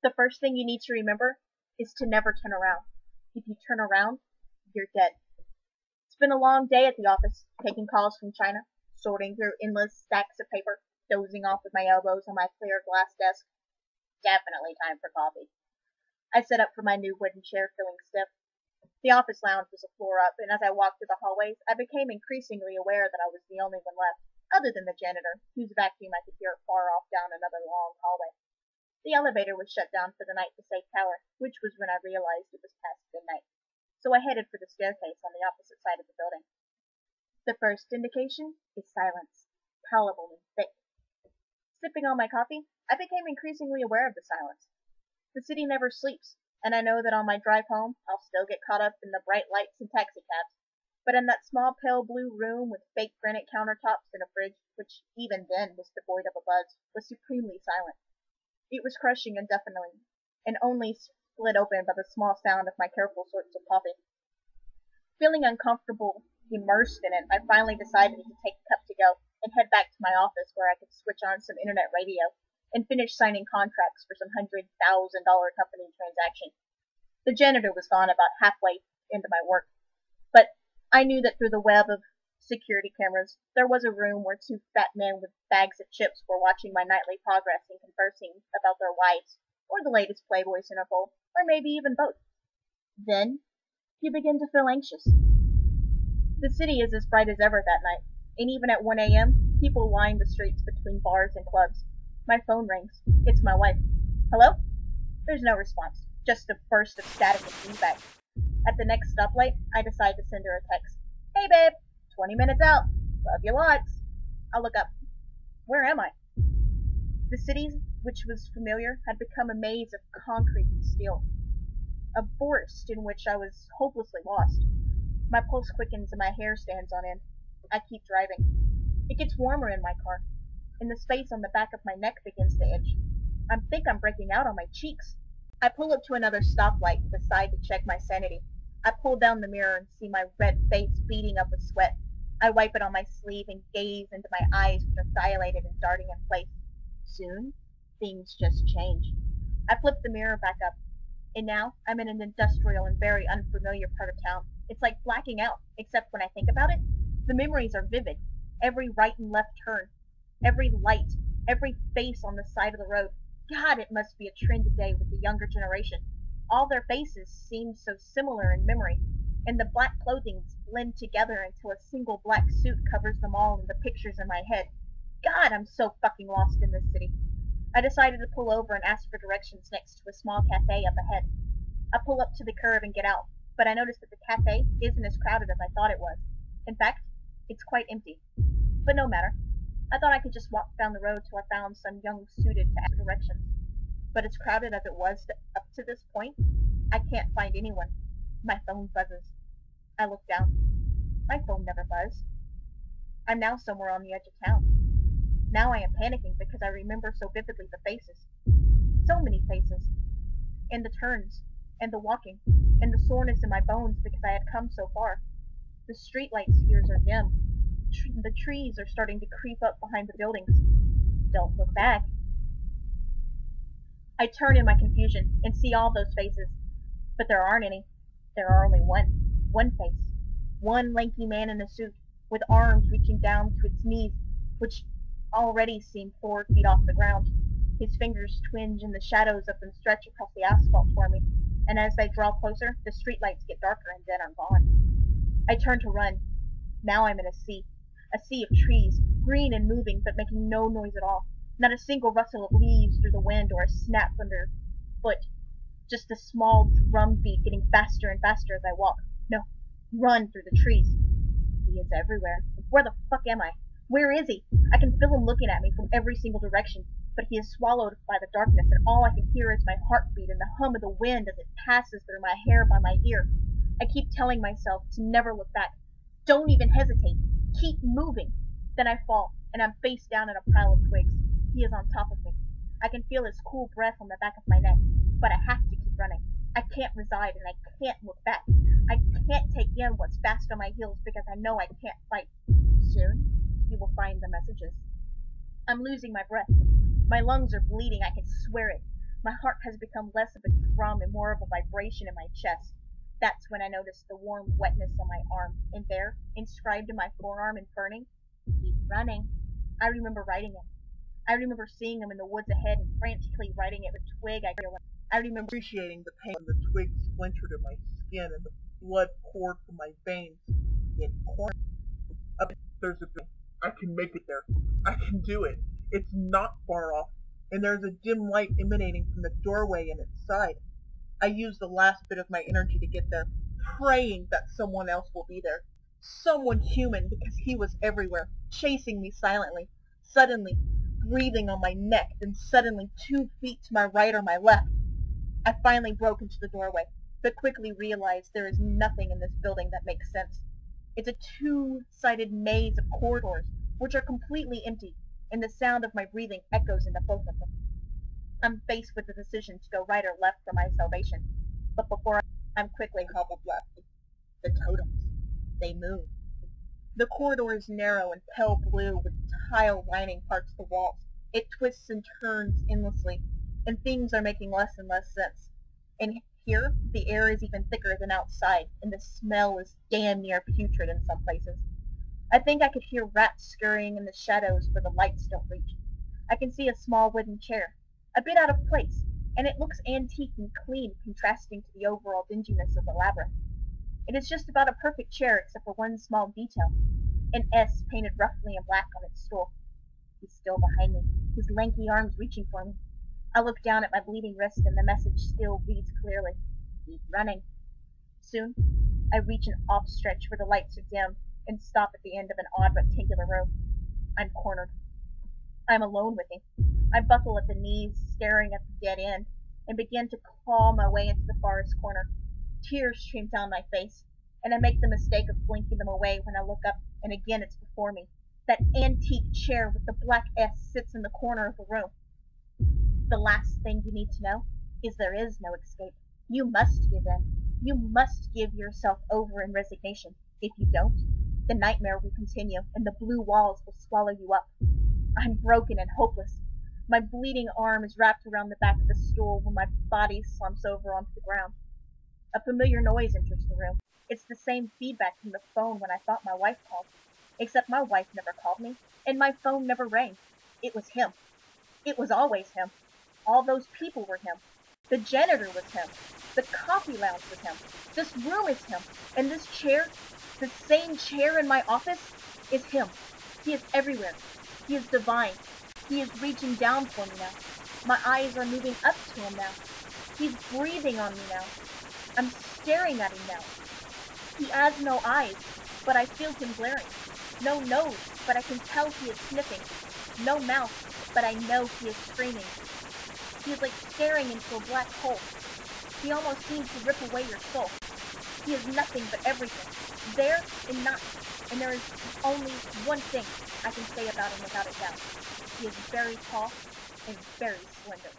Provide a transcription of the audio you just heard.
The first thing you need to remember is to never turn around. If you turn around, you're dead. It's been a long day at the office, taking calls from China, sorting through endless stacks of paper, dozing off with my elbows on my clear glass desk. Definitely time for coffee. I set up for my new wooden chair, feeling stiff. The office lounge was a floor up, and as I walked through the hallways, I became increasingly aware that I was the only one left, other than the janitor, whose vacuum I could hear far off down another long hallway. The elevator was shut down for the night to Safe Tower, which was when I realized it was past midnight. So I headed for the staircase on the opposite side of the building. The first indication is silence, palpable and thick. Sipping on my coffee, I became increasingly aware of the silence. The city never sleeps, and I know that on my drive home I'll still get caught up in the bright lights and taxicabs. But in that small pale blue room with fake granite countertops and a fridge, which even then was devoid of a buzz, was supremely silent. It was crushing and deafening, and only split open by the small sound of my careful sorts of coffee. Feeling uncomfortable, immersed in it, I finally decided to take a cup to go and head back to my office where I could switch on some internet radio and finish signing contracts for some $100,000 company transaction. The janitor was gone about halfway into my work, but I knew that through the web of security cameras, there was a room where two fat men with bags of chips were watching my nightly progress and conversing about their wives, or the latest Playboy centerfold, or maybe even both. Then, you begin to feel anxious. The city is as bright as ever that night, and even at 1 a.m., people line the streets between bars and clubs. My phone rings. It's my wife. Hello? There's no response, just a burst of static and feedback. At the next stoplight, I decide to send her a text. Hey babe, 20 minutes out. Love you lots. I look up. Where am I? The city, which was familiar, had become a maze of concrete and steel. A forest in which I was hopelessly lost. My pulse quickens and my hair stands on end. I keep driving. It gets warmer in my car, and the space on the back of my neck begins to itch. I think I'm breaking out on my cheeks. I pull up to another stoplight and decide to check my sanity. I pull down the mirror and see my red face beading up with sweat. I wipe it on my sleeve and gaze into my eyes, which are dilated and darting in place. Soon, things just change. I flip the mirror back up, and now I'm in an industrial and very unfamiliar part of town. It's like blacking out, except when I think about it, the memories are vivid. Every right and left turn, every light, every face on the side of the road. God, it must be a trend today with the younger generation. All their faces seem so similar in memory, and the black clothing blend together until a single black suit covers them all in the pictures in my head. God, I'm so fucking lost in this city. I decided to pull over and ask for directions next to a small cafe up ahead. I pull up to the curb and get out, but I notice that the cafe isn't as crowded as I thought it was. In fact, it's quite empty. But no matter. I thought I could just walk down the road till I found some young suited to ask for directions. But as crowded as it was up to this point, I can't find anyone. My phone buzzes. I look down. My phone never buzzed. I'm now somewhere on the edge of town. Now I am panicking because I remember so vividly the faces. So many faces. And the turns, and the walking, and the soreness in my bones because I had come so far. The streetlights here are dim. The trees are starting to creep up behind the buildings. Don't look back. I turn in my confusion and see all those faces, but there aren't any. There are only one face. One lanky man in a suit, with arms reaching down to its knees, which already seem 4 feet off the ground. His fingers twinge and the shadows of them stretch across the asphalt toward me, and as they draw closer, the streetlights get darker and then are gone. I turn to run. Now I'm in a sea of trees, green and moving, but making no noise at all. Not a single rustle of leaves through the wind or a snap underfoot. Just a small drumbeat getting faster and faster as I walk. No, run through the trees. He is everywhere. Where the fuck am I? Where is he? I can feel him looking at me from every single direction, but he is swallowed by the darkness, and all I can hear is my heartbeat and the hum of the wind as it passes through my hair by my ear. I keep telling myself to never look back. Don't even hesitate. Keep moving. Then I fall, and I'm face down in a pile of twigs. He is on top of me. I can feel his cool breath on the back of my neck, but I have to keep running. I can't reside, and I can't look back. I can't take in what's fast on my heels because I know I can't fight. Soon, you will find the messages. I'm losing my breath. My lungs are bleeding, I can swear it. My heart has become less of a drum and more of a vibration in my chest. That's when I noticed the warm wetness on my arm, and there, inscribed in my forearm and burning, "Keep running." I remember writing it. I remember seeing him in the woods ahead and frantically writing it with a twig. I remember appreciating the pain when the twig splintered in my skin and the blood poured from my veins. It poured. There's a bit. I can make it there. I can do it. It's not far off, and there's a dim light emanating from the doorway in its side. I use the last bit of my energy to get there, praying that someone else will be there. Someone human, because he was everywhere, chasing me silently, suddenly breathing on my neck, then suddenly 2 feet to my right or my left. I finally broke into the doorway, but quickly realized there is nothing in this building that makes sense. It's a 2-sided maze of corridors, which are completely empty, and the sound of my breathing echoes into both of them. I'm faced with the decision to go right or left for my salvation, but before I'm quickly hobbled left. The totems. They move. The corridor is narrow and pale blue with tile lining parts of the walls. It twists and turns endlessly, and things are making less and less sense. And here, the air is even thicker than outside, and the smell is damn near putrid in some places. I think I could hear rats scurrying in the shadows where the lights don't reach. I can see a small wooden chair, a bit out of place, and it looks antique and clean, contrasting to the overall dinginess of the labyrinth. It is just about a perfect chair except for one small detail, an S painted roughly in black on its stool. He's still behind me, his lanky arms reaching for me. I look down at my bleeding wrist and the message still reads clearly, "Keep running." Soon, I reach an off stretch where the lights are dim and stop at the end of an odd rectangular room. I'm cornered. I'm alone with him. I buckle at the knees, staring at the dead end, and begin to claw my way into the farthest corner. Tears stream down my face, and I make the mistake of blinking them away when I look up, and again it's before me. That antique chair with the black S sits in the corner of the room. The last thing you need to know is there is no escape. You must give in. You must give yourself over in resignation. If you don't, the nightmare will continue, and the blue walls will swallow you up. I'm broken and hopeless. My bleeding arm is wrapped around the back of the stool when my body slumps over onto the ground. A familiar noise enters the room. It's the same feedback from the phone when I thought my wife called. Except my wife never called me, and my phone never rang. It was him. It was always him. All those people were him. The janitor was him. The coffee lounge was him. This room is him. And this chair, the same chair in my office, is him. He is everywhere. He is divine. He is reaching down for me now. My eyes are moving up to him now. He's breathing on me now. I'm staring at him now. He has no eyes, but I feel him glaring. No nose, but I can tell he is sniffing. No mouth, but I know he is screaming. He is like staring into a black hole. He almost seems to rip away your soul. He is nothing but everything, there and not. And there is only one thing I can say about him without a doubt. He is very tall and very slender.